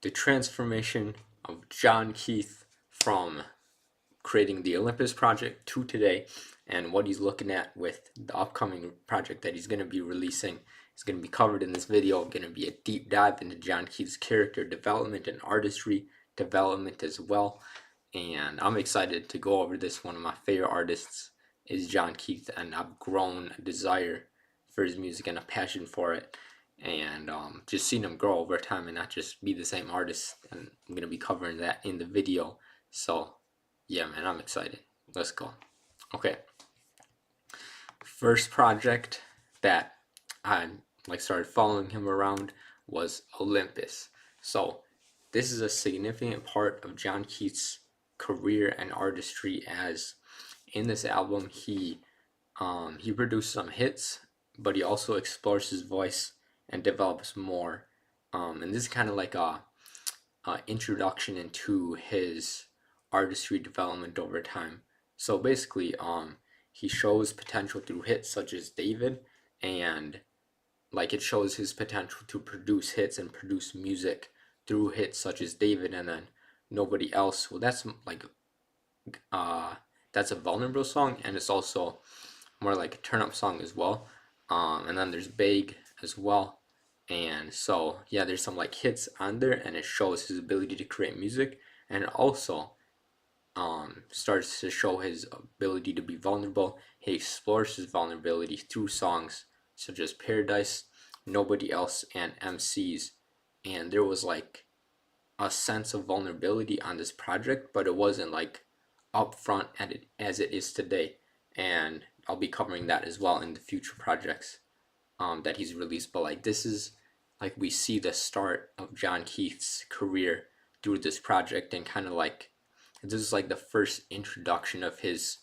the transformation of Jon Keith from creating the Olympus project to today, and what he's looking at with the upcoming project that he's going to be releasing is going to be covered in this video. Going to be a deep dive into Jon Keith's character development and artistry development as well. And I'm excited to go over this. One of my favorite artists is Jon Keith, and I've grown a desire for his music and a passion for it, and just seen him grow over time and not just be the same artist. And I'm gonna be covering that in the video. So yeah, man, I'm excited. Let's go. Okay, first project that I started following him around was Olympus. So this is a significant part of Jon Keith's career and artistry, as in this album he produced some hits, but he also explores his voice and develops more. And this is kind of like a introduction into his artistry development over time. So basically, he shows potential through hits such as David, and like it shows his potential to produce hits and produce music through hits such as David, and then Nobody Else. Well, that's a vulnerable song, and it's also more like a turn up song as well. And then there's Big as well. And so yeah, there's some like hits on there, and it shows his ability to create music, and it also starts to show his ability to be vulnerable. He explores his vulnerability through songs such as Paradise, Nobody Else, and MCs. And there was like a sense of vulnerability on this project, but it wasn't like upfront as it is today. And I'll be covering that as well in the future projects that he's released. But like this is like we see the start of Jon Keith's career through this project, and kind of like this is like the first introduction of his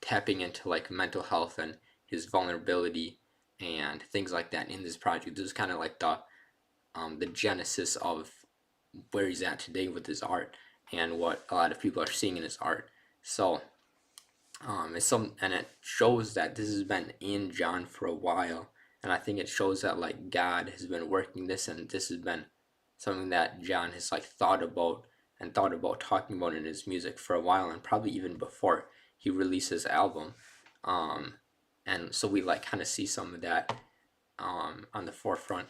tapping into like mental health and his vulnerability and things like that in this project. This is kind of like the genesis of where he's at today with his art and what a lot of people are seeing in his art. So and it shows that this has been in Jon for a while, and I think it shows that like God has been working this, and this has been something that Jon has like thought about talking about in his music for a while, and probably even before he released his album. And so we like kind of see some of that on the forefront.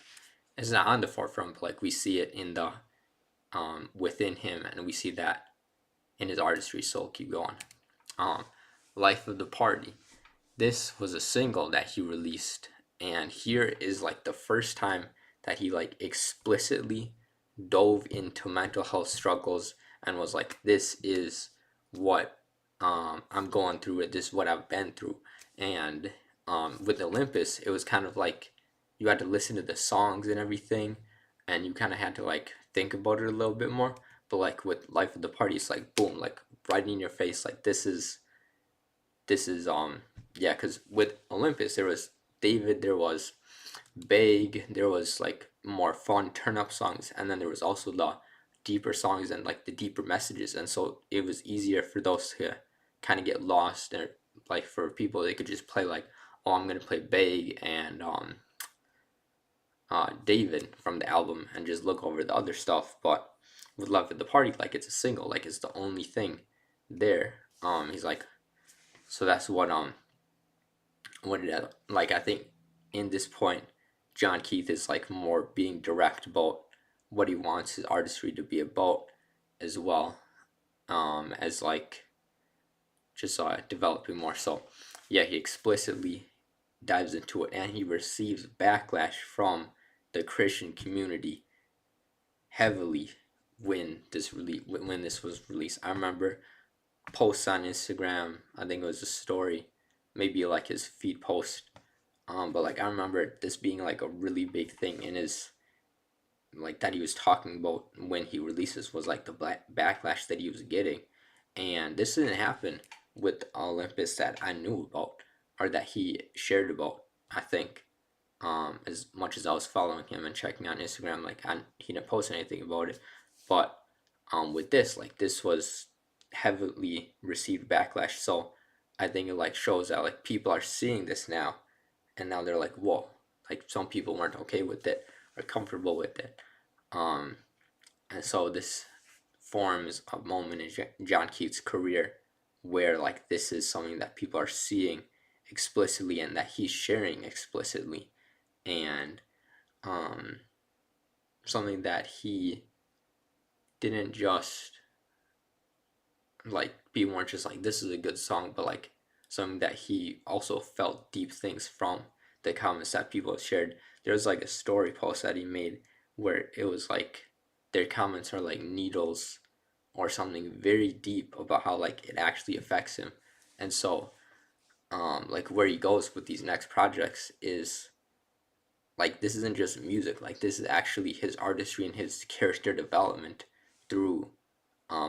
It's not on the forefront, but like we see it in the within him, and we see that in his artistry. So I'll keep going. Life of the Party. This was a single that he released, and here is like the first time that he like explicitly dove into mental health struggles and was like, this is what I'm going through, it this is what I've been through. And with Olympus, it was kind of like you had to listen to the songs and everything, and you kind of had to like think about it a little bit more. But like with Life of the Party, it's like boom, like right in your face, like this is yeah, because with Olympus there was David, there was Big, there was like more fun turn up songs, and then there was also the deeper songs and like the deeper messages, and so it was easier for those to kind of get lost. And like for people, they could just play like, oh, I'm gonna play Big and David from the album and just look over the other stuff. But with Love at the Party, like it's a single, like it's the only thing there. He's like, so that's what it like. I think in this point, Jon Keith is like more being direct about what he wants his artistry to be about, as well as like just developing more. So yeah, he explicitly dives into it, and he receives backlash from the Christian community heavily when this was released. I remember posts on Instagram, I think it was a story, maybe like his feed post, but like I remember this being like a really big thing in his, like that he was talking about when he releases, was like the backlash that he was getting. And this didn't happen with Olympus that I knew about, or that he shared about, I think. As much as I was following him and checking on Instagram, like he didn't post anything about it. But with this, like this was heavily received backlash. So I think it like shows that like people are seeing this now, and now they're like, whoa, like some people weren't okay with it or comfortable with it. And so this forms a moment in Jon Keith's career where like this is something that people are seeing explicitly and that he's sharing explicitly, and um, something that he didn't just like people weren't just like this is a good song, but like something that he also felt deep things from the comments that people shared. There was like a story post that he made where it was like their comments are like needles or something very deep about how like it actually affects him. And so like where he goes with these next projects is like this isn't just music, like this is actually his artistry and his character development through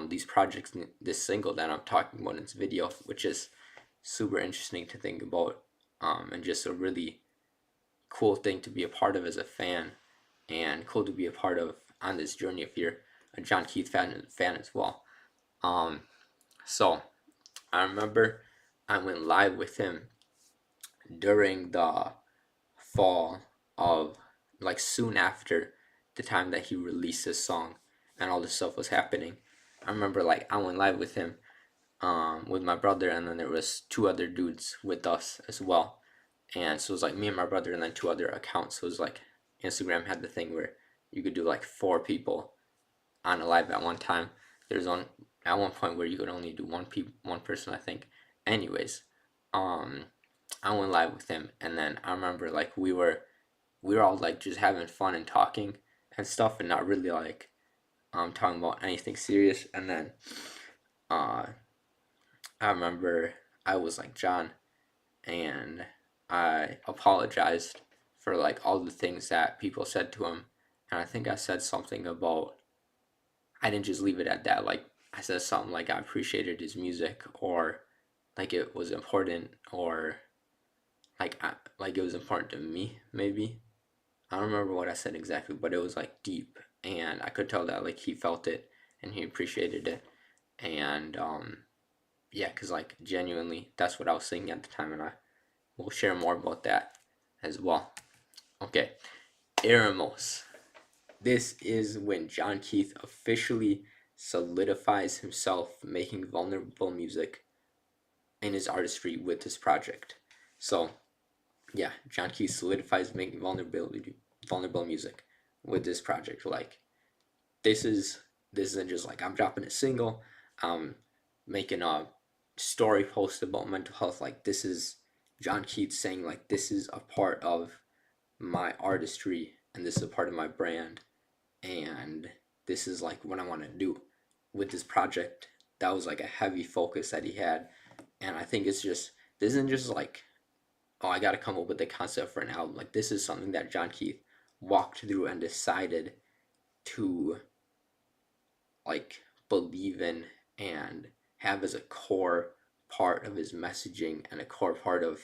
these projects, this single that I'm talking about in this video, which is super interesting to think about, and just a really cool thing to be a part of as a fan, and cool to be a part of on this journey if you're a Jon Keith fan as well. Um, so I remember I went live with him during the fall of like soon after the time that he released his song and all this stuff was happening. I remember like I went live with him with my brother, and then there was two other dudes with us as well. And so it was like me and my brother and then two other accounts. So it was like Instagram had the thing where you could do like four people on a live at one time. There's on at one point where you could only do one person, I think. Anyways, um, I went live with him, and then I remember like we were all like just having fun and talking and stuff, and not really like talking about anything serious. And then uh, I remember I was like John, and I apologized for like all the things that people said to him, and I think I said something about I didn't just leave it at that. Like I said something like I appreciated his music, or like it was important, or like it was important to me. Maybe I don't remember what I said exactly, but it was like deep, and I could tell that like he felt it and he appreciated it, and yeah, cause like genuinely, that's what I was thinking at the time, and I will share more about that as well. Okay, Eremos. This is when Jon Keith officially solidifies himself making vulnerable music in his artistry with this project. So yeah, Jon Keith solidifies making vulnerable music with this project. Like this is this isn't just like I'm dropping a single, I'm making a story post about mental health. Like this is Jon Keith saying like this is a part of my artistry and this is a part of my brand, and this is like what I want to do with this project. That was like a heavy focus that he had, and I think it's just this isn't just like oh I got to come up with the concept for an album. Like this is something that Jon Keith walked through and decided to like believe in and have as a core part of his messaging and a core part of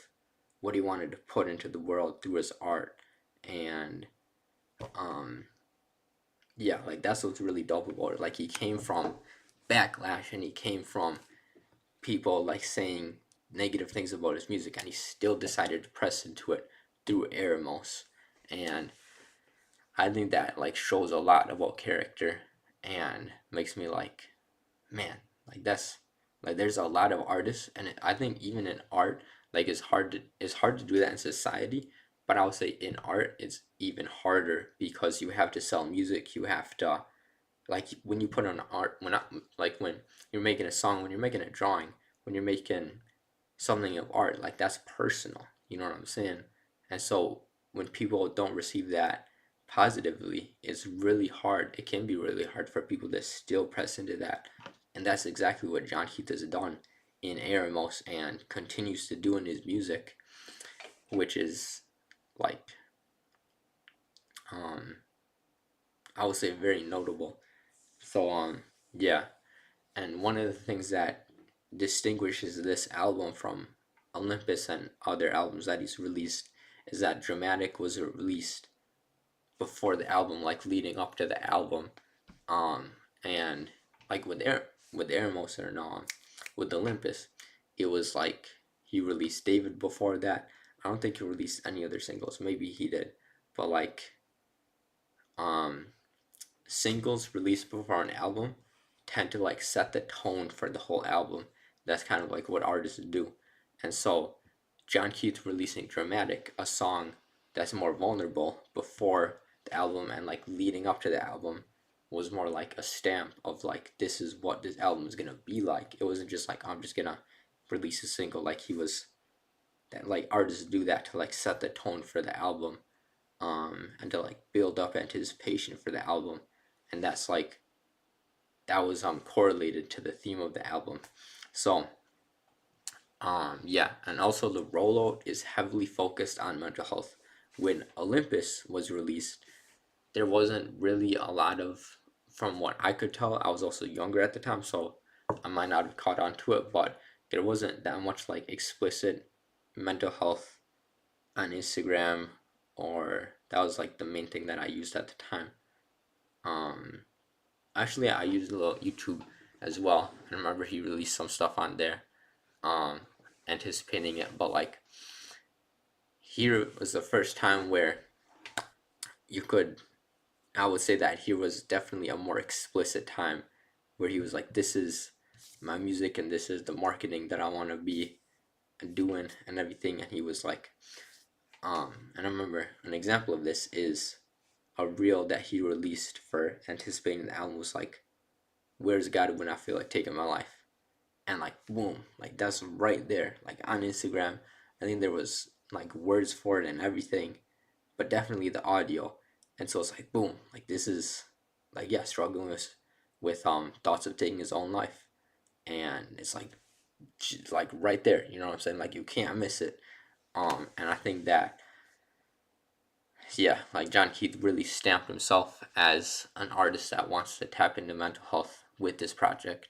what he wanted to put into the world through his art. And um yeah, like that's what's really dope about it. Like he came from backlash and he came from people like saying negative things about his music, and he still decided to press into it through Eremos. And I think that like shows a lot about character and makes me like, man, like that's like there's a lot of artists, and I think even in art, like it's hard to do that in society. But I would say in art, it's even harder because you have to sell music. You have to like when you put on art, when you're making a song, when you're making a drawing, when you're making something of art, like that's personal. You know what I'm saying? And so when people don't receive that positively, it's really hard. It can be really hard for people to still press into that. And that's exactly what Jon Keith has done in Eremos and continues to do in his music, which is like um I would say very notable. So yeah, and one of the things that distinguishes this album from Olympus and other albums that he's released is that Dramatic was released before the album, like leading up to the album. And like with Eremos or no, with Olympus, it was like he released David before that. I don't think he released any other singles. Maybe he did, but like um singles released before an album tend to like set the tone for the whole album. That's kind of like what artists do. And so Jon Keith releasing Dramatic, a song that's more vulnerable before the album and like leading up to the album, was more like a stamp of like, this is what this album is gonna be like. It wasn't just like, I'm just gonna release a single. Like he was, that like artists do that to like set the tone for the album, and to like build up anticipation for the album. And that's like, that was correlated to the theme of the album. So yeah, and also the rollout is heavily focused on mental health. When Olympus was released, there wasn't really a lot of, from what I could tell, I was also younger at the time, so I might not have caught on to it, but there wasn't that much like explicit mental health on Instagram, or that was like the main thing that I used at the time. Um, Actually, I used a little YouTube as well. I remember he released some stuff on there, um, anticipating it, but like here was the first time where you could, I would say that here was definitely a more explicit time where he was like, this is my music and this is the marketing that I want to be doing and everything. And he was like, and I remember an example of this is a reel that he released for anticipating the album, was like, where's God when I feel like taking my life? And like boom, like that's right there, like on Instagram. I think there was like words for it and everything, but definitely the audio. And so it's like boom, like this is like, yeah, struggling with thoughts of taking his own life. And it's like right there, you know what I'm saying? Like you can't miss it. And I think that, yeah, like Jon Keith really stamped himself as an artist that wants to tap into mental health with this project.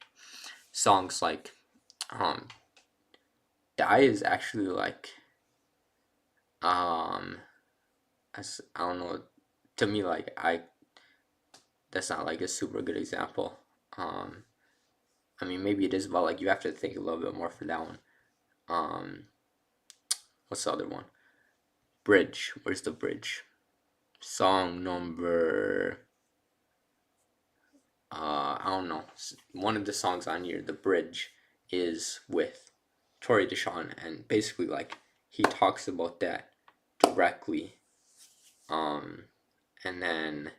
Songs like Die is actually like, as I don't know, to me, like that's not like a super good example. I mean, maybe it is, but like you have to think a little bit more for that one. Um, what's the other one? Bridge. Where's the bridge? Song number, I don't know. One of the songs on here, the bridge, is with Tori Deshawn, and basically like he talks about that directly, and then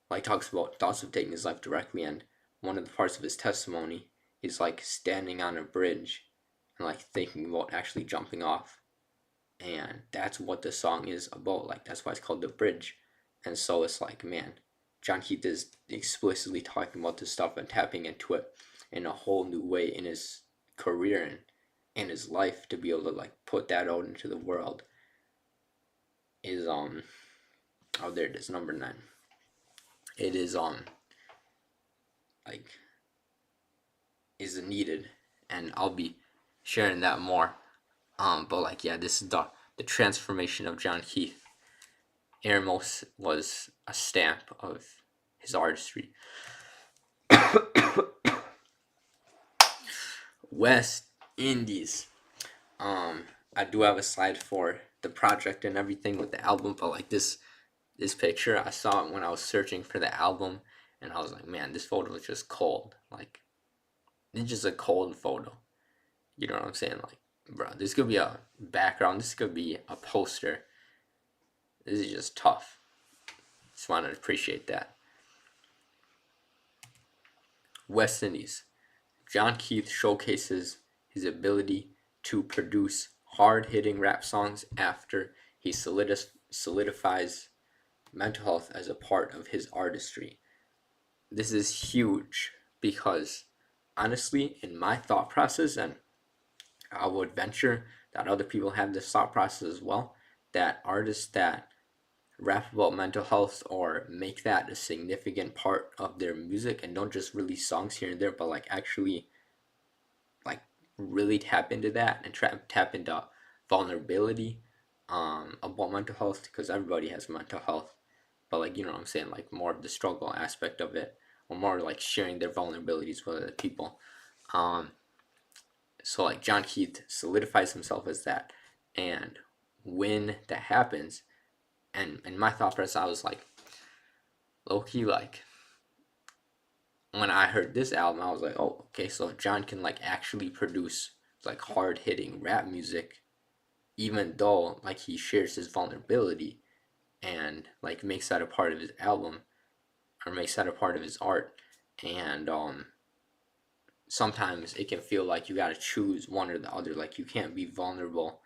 like talks about thoughts of taking his life directly. And one of the parts of his testimony is like standing on a bridge and like thinking about actually jumping off. And that's what the song is about. Like that's why it's called The Bridge. And so it's like, man, Jon Keith is explicitly talking about this stuff and tapping into it in a whole new way in his career and in his life, to be able to like put that out into the world is oh, there it is, number 9. It is like, is needed, and I'll be sharing that more. But like, yeah, this is the transformation of Jon Keith. Eremos was a stamp of his artistry. West Indies. I do have a slide for the project and everything with the album, but like this picture, I saw it when I was searching for the album, and I was like, man, this photo is just cold. Like, it's just a cold photo. You know what I'm saying? Like, bro, this could be a background. This could be a poster. This is just tough. Just want to appreciate that. West Indies. Jon Keith showcases his ability to produce hard-hitting rap songs after he solidifies mental health as a part of his artistry. This is huge because, honestly, in my thought process, and I would venture that other people have this thought process as well, that artists that rap about mental health or make that a significant part of their music and don't just release songs here and there, but like actually like really tap into that and tap into vulnerability about mental health, because everybody has mental health, but like, you know what I'm saying, like more of the struggle aspect of it, or more like sharing their vulnerabilities with other people. So like Jon Keith solidifies himself as that, and when that happens, and in my thought process, I was like, low key, like when I heard this album, I was like, oh, okay, so Jon can like actually produce like hard hitting rap music, even though like he shares his vulnerability and like makes that a part of his album or makes that a part of his art. And sometimes it can feel like you gotta choose one or the other. Like you can't be vulnerable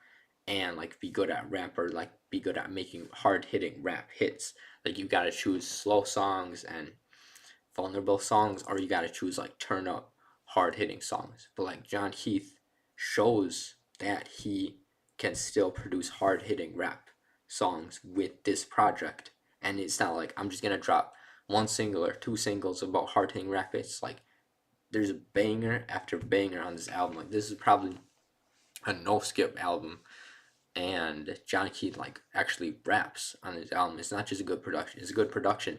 and like be good at rap or like be good at making hard hitting rap hits. Like you gotta choose slow songs and vulnerable songs, or you gotta choose like turn up hard hitting songs. But like Jon Keith shows that he can still produce hard hitting rap songs with this project. And it's not like I'm just gonna drop one single or two singles about hard hitting rap. It's like there's banger after banger on this album. Like this is probably a no skip album, and Jon Keith like actually raps on his album. It's not just a good production; it's a good production,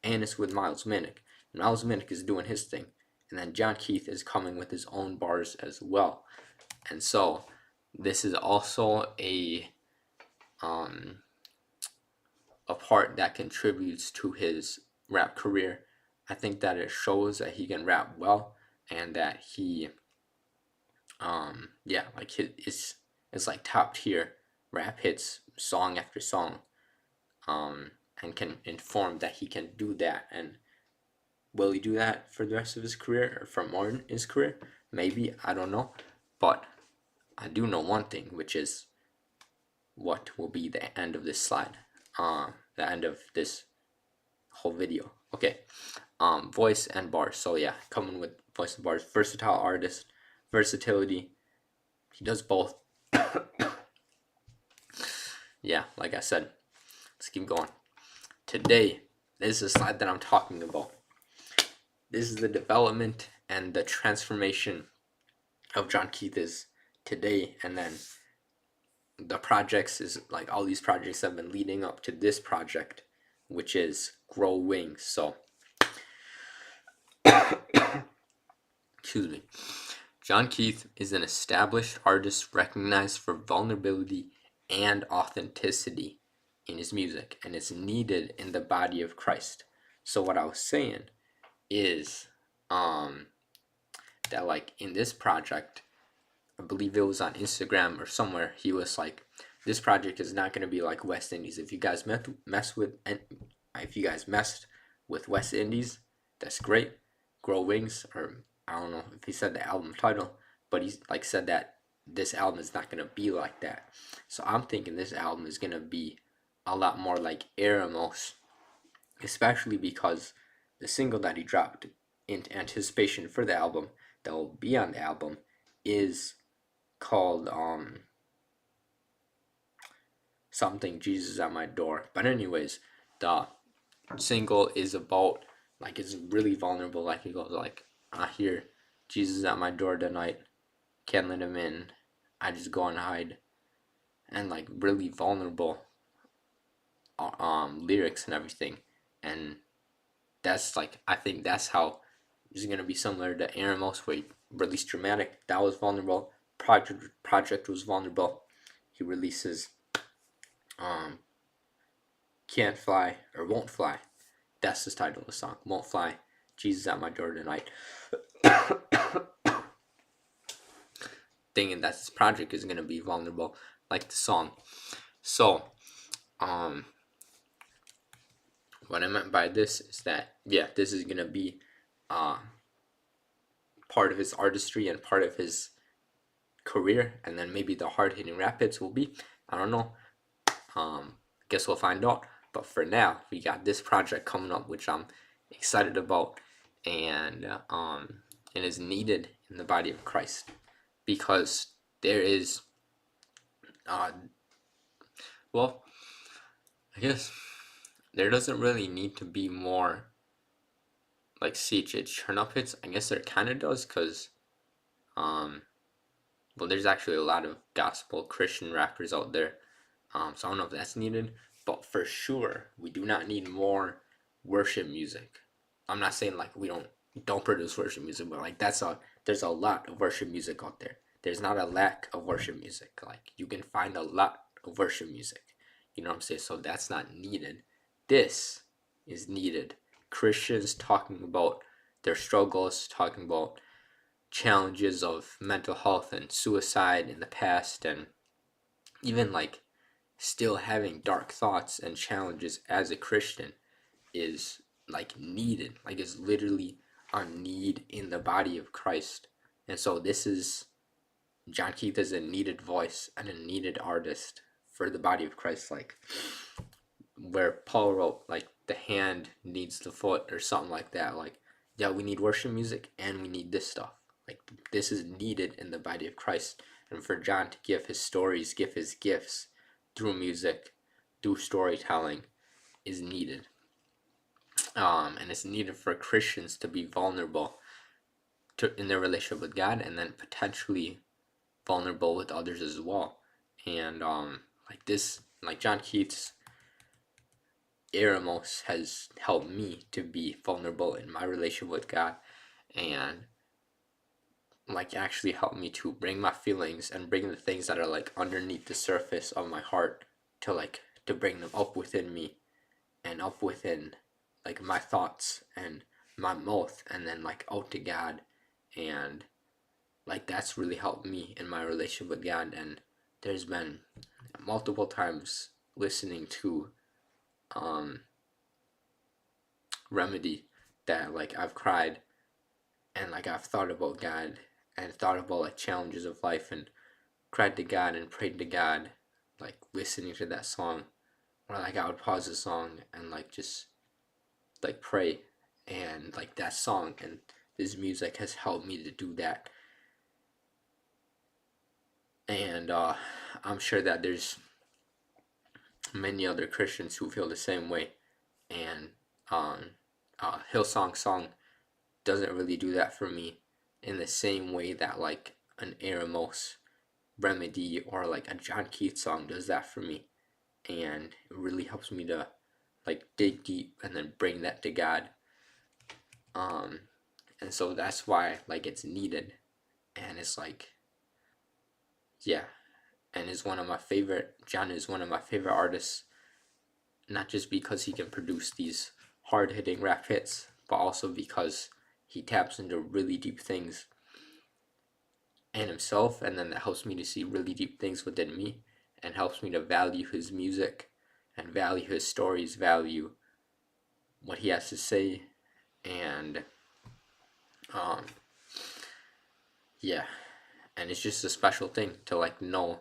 and it's with Miles Minnick. Miles Minnick is doing his thing, and then Jon Keith is coming with his own bars as well. And so this is also um a part that contributes to his rap career. I think that it shows that he can rap well and that he yeah, like it's like top tier rap hits song after song, and can inform that he can do that. And will he do that for the rest of his career or for more in his career? Maybe, I don't know. But I do know one thing, which is what will be the end of this slide, the end of this whole video. Okay, voice and bars. So yeah, coming with voice and bars, versatile artist, versatility. He does both. Yeah, like I said, let's keep going. Today, this is the slide that I'm talking about. This is the development and the transformation of Jon Keith is today, and then the projects is like all these projects have been leading up to this project, which is Grow Wings. So excuse me. Jon Keith is an established artist recognized for vulnerability and authenticity in his music, and it's needed in the body of Christ. So what I was saying is that like in this project, I believe it was on Instagram or somewhere, he was like, this project is not going to be like West Indies. If you guys messed with West Indies, that's great. Grow Wings, or I don't know if he said the album title, but he like said that this album is not gonna be like that. So I'm thinking this album is gonna be a lot more like Eremos, especially because the single that he dropped in anticipation for the album that will be on the album is called something Jesus at My Door. But anyways, the single is about like it's really vulnerable. Like it goes like, I hear Jesus at my door tonight, can't let him in, I just go and hide, and like really vulnerable lyrics and everything. And that's like, I think that's how it's gonna be similar to Eremos, where he released Dramatic. That was vulnerable. Project was vulnerable. He releases Can't Fly or Won't Fly. That's the title of the song. Won't Fly. Jesus at My Door tonight. Thinking that this project is gonna be vulnerable, like the song. So, what I meant by this is that yeah, this is gonna be part of his artistry and part of his career, and then maybe the hard hitting rap hits will be. I don't know. Guess we'll find out. But for now, we got this project coming up, which I'm excited about, and it is needed in the body of Christ, because there is, well, I guess there doesn't really need to be more like CHH turn up hits. I guess there kind of does, because well, there's actually a lot of gospel Christian rappers out there, so I don't know if that's needed. But for sure, we do not need more worship music. I'm not saying like we don't produce worship music, but like there's a lot of worship music out there. There's not a lack of worship music. Like you can find a lot of worship music. You know what I'm saying? So that's not needed. This is needed. Christians talking about their struggles, talking about challenges of mental health and suicide in the past, and even like still having dark thoughts and challenges as a Christian is like needed, like is literally a need in the body of Christ. And so this is, Jon Keith is a needed voice and a needed artist for the body of Christ, like where Paul wrote like the hand needs the foot or something like that. Like, yeah, we need worship music and we need this stuff. Like this is needed in the body of Christ. And for Jon to give his stories, give his gifts through music, through storytelling is needed. And it's needed for Christians to be vulnerable in their relationship with God, and then potentially vulnerable with others as well. And like this, like Jon Keith's Eremos has helped me to be vulnerable in my relationship with God, and like actually helped me to bring my feelings and bring the things that are like underneath the surface of my heart to bring them up within me and up within like my thoughts and my mouth, and then like out to God. And like that's really helped me in my relationship with God. And there's been multiple times listening to Remedy that like I've cried and like I've thought about God and thought about like challenges of life and cried to God and prayed to God, like listening to that song. Or like I would pause the song and like just like pray, and like that song and this music has helped me to do that. And I'm sure that there's many other Christians who feel the same way. And Hillsong song doesn't really do that for me in the same way that like an Eremos, Remedy, or like a Jon Keith song does that for me. And it really helps me to like dig deep and then bring that to God. And so that's why like it's needed. And it's like, yeah, and is one of my favorite. Jon is one of my favorite artists, not just because he can produce these hard-hitting rap hits, but also because he taps into really deep things in himself, and then that helps me to see really deep things within me, and helps me to value his music and value his stories, value what he has to say. And yeah, and it's just a special thing to like know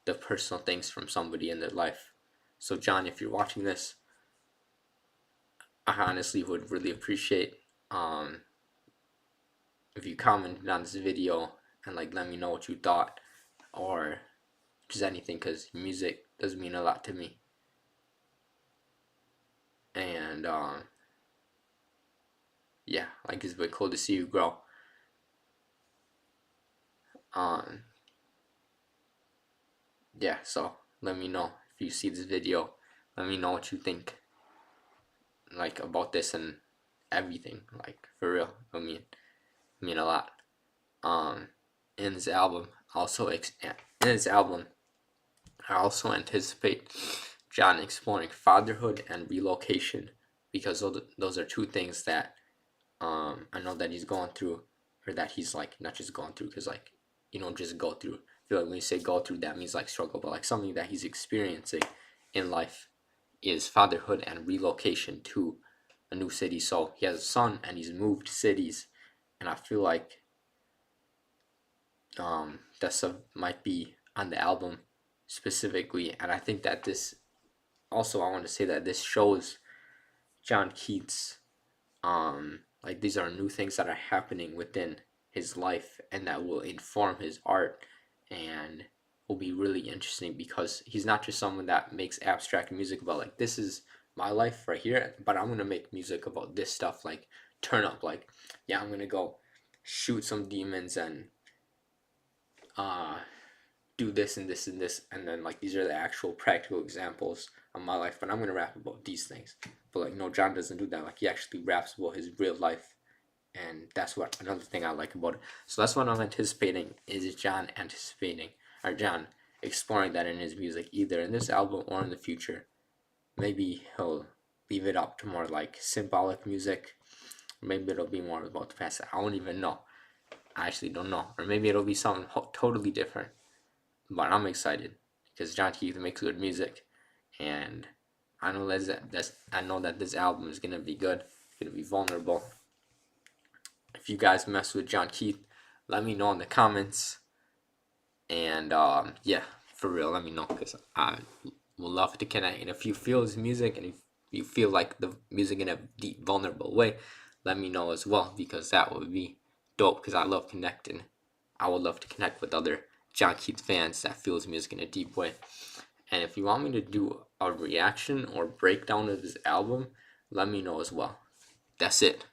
the personal things from somebody in their life. So Jon, if you're watching this, I honestly would really appreciate if you commented on this video and like let me know what you thought, or just anything, because music does mean a lot to me. And yeah, like it's been cool to see you grow. Yeah, so let me know if you see this video. Let me know what you think, like about this and everything. Like for real, mean a lot. In this album, I also anticipate Jon exploring fatherhood and relocation, because those are two things that I know that he's going through, or that he's like not just going through, because like you don't just go through. I feel like when you say go through, that means like struggle, but like something that he's experiencing in life is fatherhood and relocation to a new city. So he has a son and he's moved cities, and I feel like that stuff might be on the album specifically. And I think that this also, I want to say that this shows Jon Keith's like these are new things that are happening within his life and that will inform his art, and will be really interesting, because he's not just someone that makes abstract music about like this is my life right here, but I'm gonna make music about this stuff, like turn up, like yeah, I'm gonna go shoot some demons and do this and this and this, and then like these are the actual practical examples of my life, but I'm gonna rap about these things. But like no, Jon doesn't do that. Like he actually raps about his real life, and that's what another thing I like about it. So that's what I'm anticipating, is Jon exploring that in his music, either in this album or in the future. Maybe he'll leave it up to more like symbolic music, Or maybe it'll be more about the past. I don't even know. I actually don't know. Or maybe it'll be something totally different. But I'm excited because Jon Keith makes good music, and I know that this album is gonna be good. It's gonna be vulnerable. If you guys mess with Jon Keith, let me know in the comments. And yeah, for real, let me know because I would love to connect. And if you feel his music and if you feel like the music in a deep, vulnerable way, let me know as well because that would be dope. Because I love connecting. I would love to connect with other Jon Keith fans that feel his music in a deep way. And if you want me to do a reaction or breakdown of his album, let me know as well. That's it.